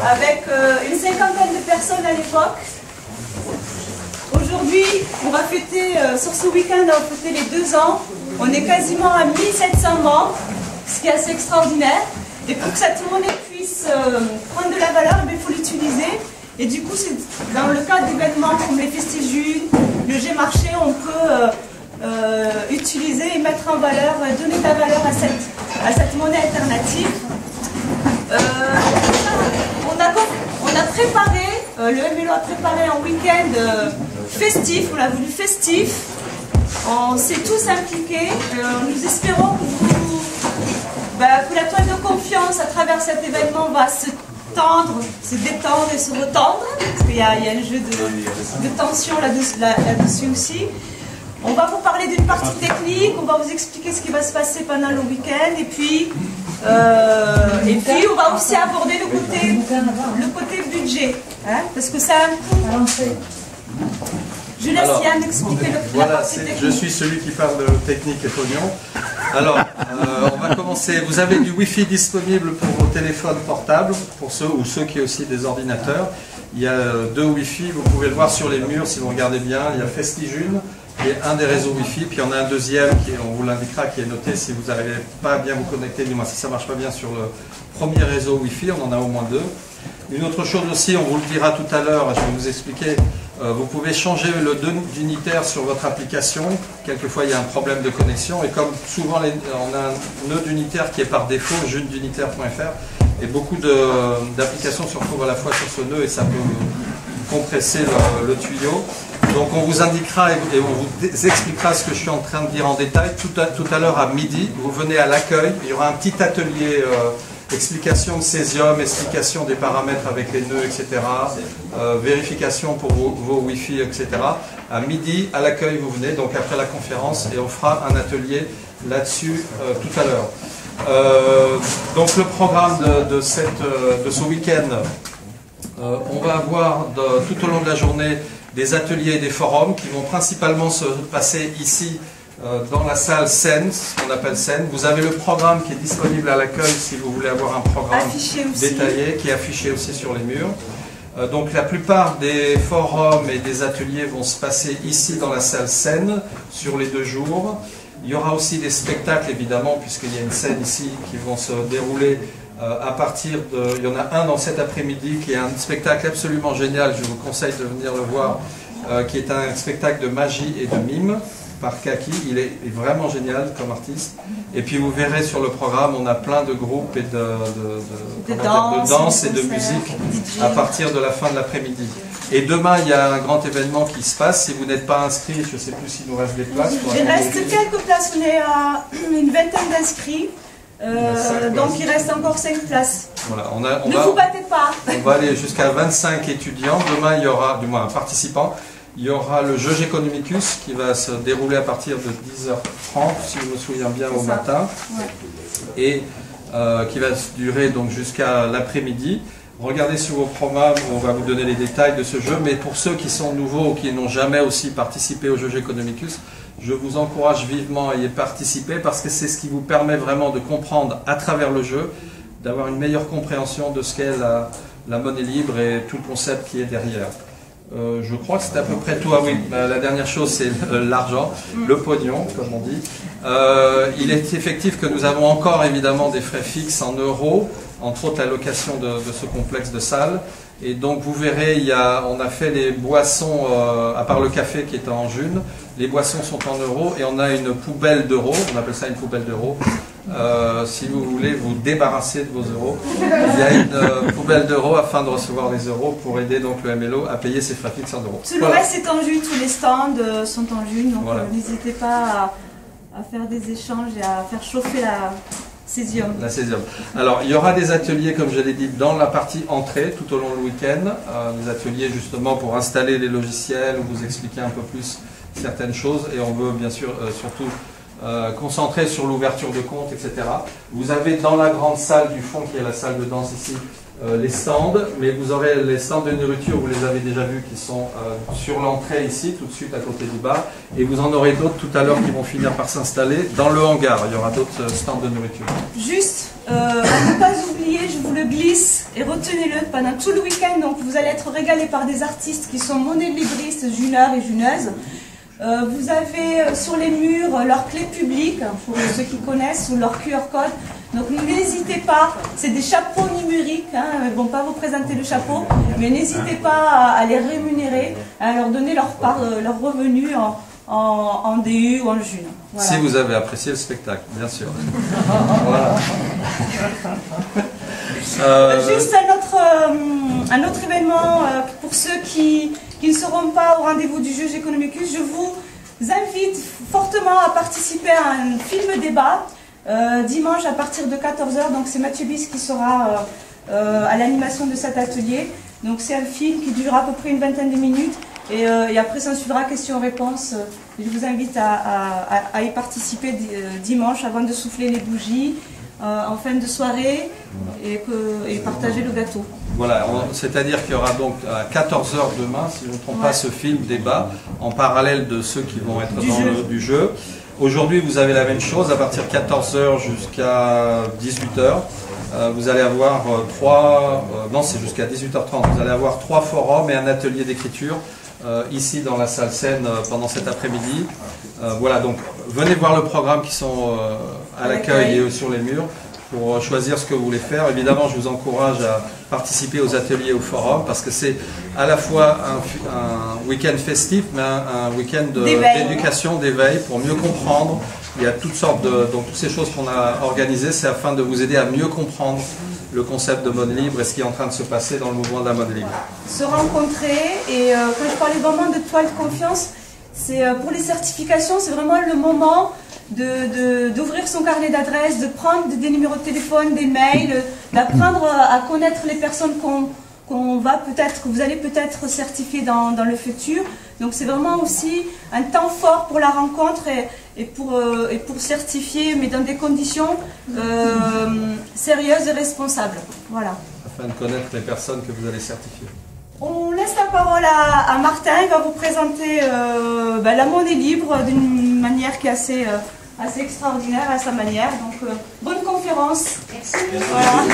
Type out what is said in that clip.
avec une cinquantaine de personnes à l'époque. Aujourd'hui, on va fêter, sur ce week-end, on va fêter les 2 ans. On est quasiment à 1700 membres, ce qui est assez extraordinaire. Et pour que cette monnaie puisse prendre de la valeur, il faut l'utiliser. Et du coup, dans le cadre d'événements comme les Festijunes, le G-Marché, on peut utiliser et mettre en valeur, donner de la valeur à cette monnaie alternative. On a préparé, le MLO a préparé un week-end festif, on l'a voulu festif. On s'est tous impliqués. Nous espérons que la toile de confiance à travers cet événement va se tendre, se détendre et se retendre, parce qu'il y a un jeu de tension là-dessus aussi. On va vous parler d'une partie technique, on va vous expliquer ce qui va se passer pendant le week-end, et puis on va aussi aborder le côté budget, hein, parce que ça a un coût. Je laisse Yann expliquer la partie technique. Je suis celui qui parle de technique et pognon. Alors, on va commencer. Vous avez du Wi-Fi disponible pour vos téléphones portables, pour ceux qui ont aussi des ordinateurs. Il y a 2 Wi-Fi, vous pouvez le voir sur les murs si vous regardez bien. Il y a Festijune, qui est un des réseaux Wi-Fi, puis il y en a un deuxième, on vous l'indiquera, qui est noté si vous n'arrivez pas à bien vous connecter, du moins si ça ne marche pas bien sur le premier réseau Wi-Fi, on en a au moins 2. Une autre chose aussi, on vous le dira tout à l'heure, je vais vous expliquer, vous pouvez changer le nœud d'unitaire sur votre application. Quelquefois il y a un problème de connexion, et comme souvent on a un nœud d'unitaire qui est par défaut, junedunitaire.fr, et beaucoup d'applications se retrouvent à la fois sur ce nœud et ça peut compresser le tuyau. Donc on vous indiquera et on vous expliquera ce que je suis en train de dire en détail. Tout à l'heure à midi, vous venez à l'accueil, il y aura un petit atelier explication de césium, explication des paramètres avec les nœuds, etc. Vérification pour vos Wi-Fi, etc. À midi, à l'accueil, vous venez, donc après la conférence, et on fera un atelier là-dessus tout à l'heure. Donc le programme de ce week-end, on va avoir tout au long de la journée des ateliers et des forums qui vont principalement se passer ici dans la salle scène, ce qu'on appelle scène. Vous avez le programme qui est disponible à l'accueil si vous voulez avoir un programme détaillé, qui est affiché aussi sur les murs. Donc la plupart des forums et des ateliers vont se passer ici dans la salle scène sur les 2 jours. Il y aura aussi des spectacles évidemment, puisqu'il y a une scène ici qui vont se dérouler à partir de... Il y en a un dans cet après-midi qui est un spectacle absolument génial, je vous conseille de venir le voir, qui est un spectacle de magie et de mime par Kaki. Il est vraiment génial comme artiste. Et puis vous verrez sur le programme, on a plein de groupes et de danse et de musique à partir de la fin de l'après-midi. Et demain, il y a un grand événement qui se passe. Si vous n'êtes pas inscrit, je ne sais plus s'il nous reste des places. Il reste quelques places, on est à une vingtaine d'inscrits. Donc il reste encore 5 places. Voilà, ne vous battez pas. On va aller jusqu'à 25 étudiants. Demain, il y aura, du moins un participant, il y aura le jeu Geconomicus qui va se dérouler à partir de 10h30, si je me souviens bien, au matin. Ouais. Et qui va durer donc jusqu'à l'après-midi. Regardez sur vos programmes, on va vous donner les détails de ce jeu. Mais pour ceux qui sont nouveaux ou qui n'ont jamais aussi participé au jeu Geconomicus, je vous encourage vivement à y participer parce que c'est ce qui vous permet vraiment de comprendre à travers le jeu, d'avoir une meilleure compréhension de ce qu'est la monnaie libre et tout le concept qui est derrière. Je crois que c'est à peu près tout. Ah oui, la dernière chose c'est l'argent, le pognon comme on dit. Il est effectif que nous avons encore évidemment des frais fixes en euros, entre autres la location de ce complexe de salles. Et donc vous verrez, on a fait les boissons, à part le café qui est en june, les boissons sont en euros et on a une poubelle d'euros, on appelle ça une poubelle d'euros. Si vous voulez vous débarrasser de vos euros, il y a une poubelle d'euros afin de recevoir les euros pour aider donc le MLO à payer ses frais fixes en euros. Tout le reste est en june, tous les stands sont en june, donc voilà. N'hésitez pas à faire des échanges et à faire chauffer la césium. La césium. Alors il y aura des ateliers comme je l'ai dit dans la partie entrée tout au long du week-end, des ateliers justement pour installer les logiciels, ou vous expliquer un peu plus certaines choses et on veut bien sûr surtout concentré sur l'ouverture de compte, etc. Vous avez dans la grande salle du fond, qui est la salle de danse ici, les stands, mais vous aurez les stands de nourriture, vous les avez déjà vus, qui sont sur l'entrée ici, tout de suite à côté du bar, et vous en aurez d'autres tout à l'heure qui vont finir par s'installer dans le hangar. Il y aura d'autres stands de nourriture. Juste, à ne pas oublier, je vous le glisse, et retenez-le pendant tout le week-end. Donc vous allez être régalés par des artistes qui sont monolibristes, juneurs et juneuses. Vous avez sur les murs leurs clés publiques, pour ceux qui connaissent, ou leur QR code. Donc n'hésitez pas, c'est des chapeaux numériques, hein, ils ne vont pas vous présenter le chapeau, mais n'hésitez pas à les rémunérer, à leur donner leur part, leur revenu en DU ou en June. Voilà. Si vous avez apprécié le spectacle, bien sûr. Voilà. Juste un autre événement pour ceux qui ne seront pas au rendez-vous du Juge Economicus, je vous invite fortement à participer à un film débat dimanche à partir de 14h. Donc c'est Mathieu Bis qui sera à l'animation de cet atelier. Donc c'est un film qui durera à peu près une vingtaine de minutes et après ça suivra questions-réponses. Je vous invite à y participer dimanche avant de souffler les bougies en fin de soirée et partager le gâteau. Voilà, c'est-à-dire qu'il y aura donc à 14h demain, si je ne me trompe pas, ce film débat en parallèle de ceux qui vont être du jeu. Aujourd'hui, vous avez la même chose, à partir de 14h jusqu'à 18h. Vous allez avoir non, c'est jusqu'à 18h30. Vous allez avoir 3 forums et un atelier d'écriture ici dans la salle Seine pendant cet après-midi. Voilà, donc venez voir le programme qui sont à l'accueil et sur les murs pour choisir ce que vous voulez faire. Évidemment, je vous encourage à participer aux ateliers, au forum, parce que c'est à la fois un week-end festif, mais un week-end d'éducation, d'éveil, pour mieux comprendre. Il y a toutes sortes donc toutes ces choses qu'on a organisées, c'est afin de vous aider à mieux comprendre le concept de mode libre et ce qui est en train de se passer dans le mouvement de la mode libre. Se rencontrer, et quand je parlais vraiment de toile de confiance, c'est pour les certifications, c'est vraiment le moment d'ouvrir son carnet d'adresses, de prendre des numéros de téléphone, des mails, d'apprendre à connaître les personnes que vous allez peut-être certifier dans le futur. Donc c'est vraiment aussi un temps fort pour la rencontre et pour certifier, mais dans des conditions sérieuses et responsables. Voilà. Afin de connaître les personnes que vous allez certifier. On laisse la parole à Martin, il va vous présenter la monnaie libre d'une manière qui est assez extraordinaire à sa manière. Donc bonne conférence. Merci. Voilà.